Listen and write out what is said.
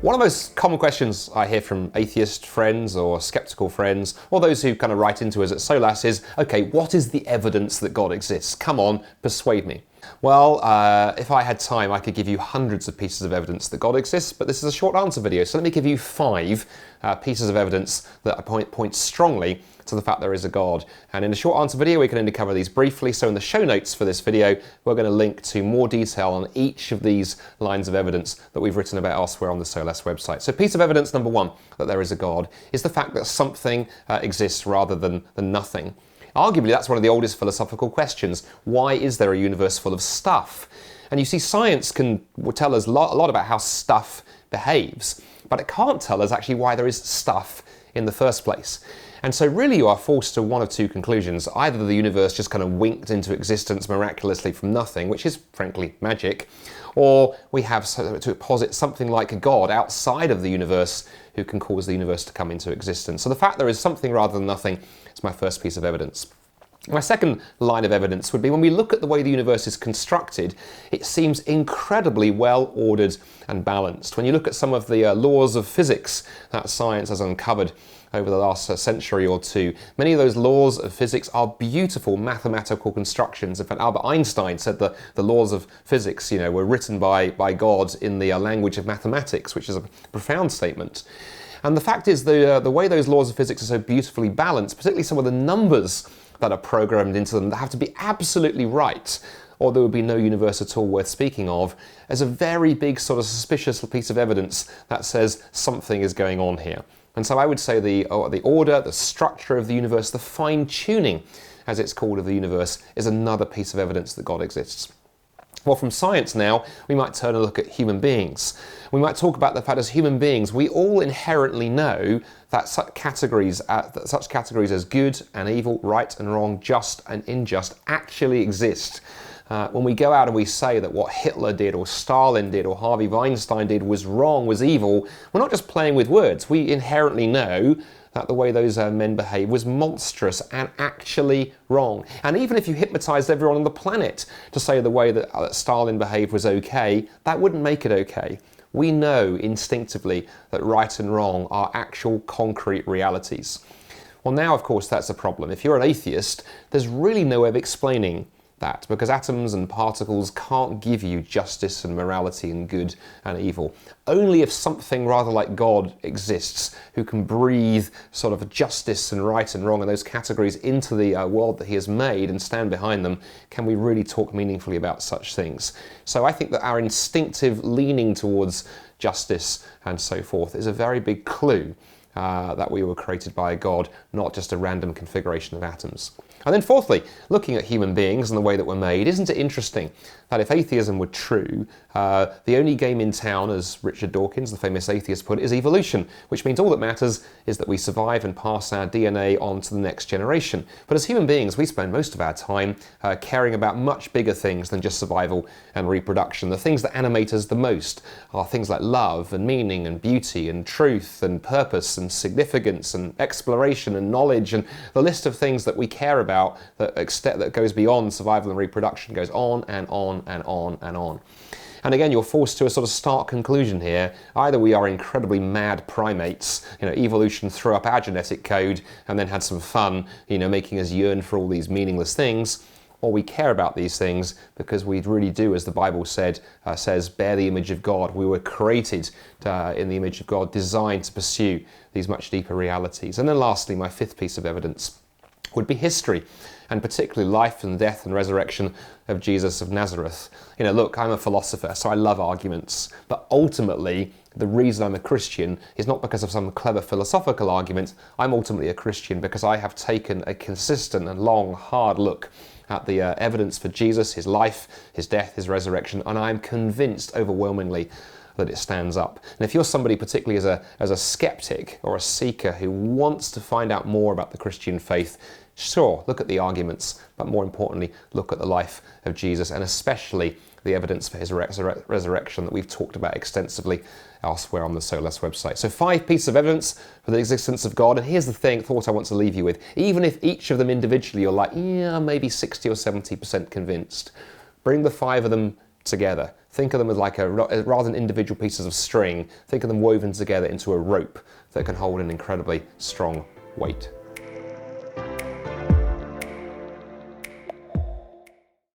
One of the most common questions I hear from atheist friends or skeptical friends, or those who kind of write into us at Solas is, okay, what is the evidence that God exists? Come on, persuade me. Well, if I had time, I could give you hundreds of pieces of evidence that God exists, but this is a short answer video, so let me give you 5 pieces of evidence that point strongly to the fact there is a God. And in a short answer video, we can only cover these briefly, so in the show notes for this video, we're going to link to more detail on each of these lines of evidence that we've written about elsewhere on the Solas website. So piece of evidence number 1 that there is a God is the fact that something exists rather than nothing. Arguably, that's one of the oldest philosophical questions. Why is there a universe full of stuff? And you see, science will tell us a lot about how stuff behaves, but it can't tell us actually why there is stuff in the first place. And so really you are forced to one of 2 conclusions. Either the universe just kind of winked into existence miraculously from nothing, which is frankly magic, or we have to posit something like a God outside of the universe who can cause the universe to come into existence. So the fact there is something rather than nothing is my first piece of evidence. My second line of evidence would be when we look at the way the universe is constructed, it seems incredibly well ordered and balanced. When you look at some of the laws of physics that science has uncovered over the last century or 2, many of those laws of physics are beautiful mathematical constructions. In fact, Albert Einstein said that the laws of physics, were written by God in the language of mathematics, which is a profound statement. And the fact is, the way those laws of physics are so beautifully balanced, particularly some of the numbers that are programmed into them that have to be absolutely right, or there would be no universe at all worth speaking of, as a very big sort of suspicious piece of evidence that says something is going on here. And so I would say the order, the structure of the universe, the fine-tuning, as it's called, of the universe, is another piece of evidence that God exists. Well, from science now, we might turn and look at human beings. We might talk about the fact as human beings, we all inherently know that such categories as good and evil, right and wrong, just and unjust actually exist. When we go out and we say that what Hitler did or Stalin did or Harvey Weinstein did was wrong, was evil, we're not just playing with words. We inherently know that the way those men behaved was monstrous and actually wrong. And even if you hypnotized everyone on the planet to say the way that Stalin behaved was okay, that wouldn't make it okay. We know instinctively that right and wrong are actual concrete realities. Well, now, of course, that's a problem. If you're an atheist, there's really no way of explaining that, because atoms and particles can't give you justice and morality and good and evil. Only if something rather like God exists, who can breathe sort of justice and right and wrong and those categories into the world that he has made and stand behind them, can we really talk meaningfully about such things. So I think that our instinctive leaning towards justice and so forth is a very big clue that we were created by a God, not just a random configuration of atoms. And then fourthly, looking at human beings and the way that we're made, isn't it interesting that if atheism were true, the only game in town, as Richard Dawkins, the famous atheist, put it, is evolution, which means all that matters is that we survive and pass our DNA on to the next generation. But as human beings, we spend most of our time caring about much bigger things than just survival and reproduction. The things that animate us the most are things like love and meaning and beauty and truth and purpose and significance and exploration and knowledge, and the list of things that we care about that goes beyond survival and reproduction goes on and on and on and on. And again, you're forced to a sort of stark conclusion here. Either we are incredibly mad primates, evolution threw up our genetic code and then had some fun, making us yearn for all these meaningless things, or we care about these things because we really do, as the Bible says, bear the image of God. We were created in the image of God, designed to pursue these much deeper realities. And then lastly, my 5th piece of evidence would be history, and particularly life and death and resurrection of Jesus of Nazareth. Look, I'm a philosopher, so I love arguments, but ultimately the reason I'm a Christian is not because of some clever philosophical argument. I'm ultimately a Christian because I have taken a consistent and long, hard look at the evidence for Jesus, his life, his death, his resurrection, and I'm convinced overwhelmingly that it stands up. And if you're somebody particularly as a skeptic or a seeker who wants to find out more about the Christian faith, sure, look at the arguments, but more importantly, look at the life of Jesus, and especially the evidence for his resurrection that we've talked about extensively elsewhere on the Solas website. So 5 pieces of evidence for the existence of God, and here's the thought I want to leave you with. Even if each of them individually you're like, maybe 60 or 70% convinced, bring the 5 of them together Think of them as like rather than individual pieces of string, think of them woven together into a rope that can hold an incredibly strong weight.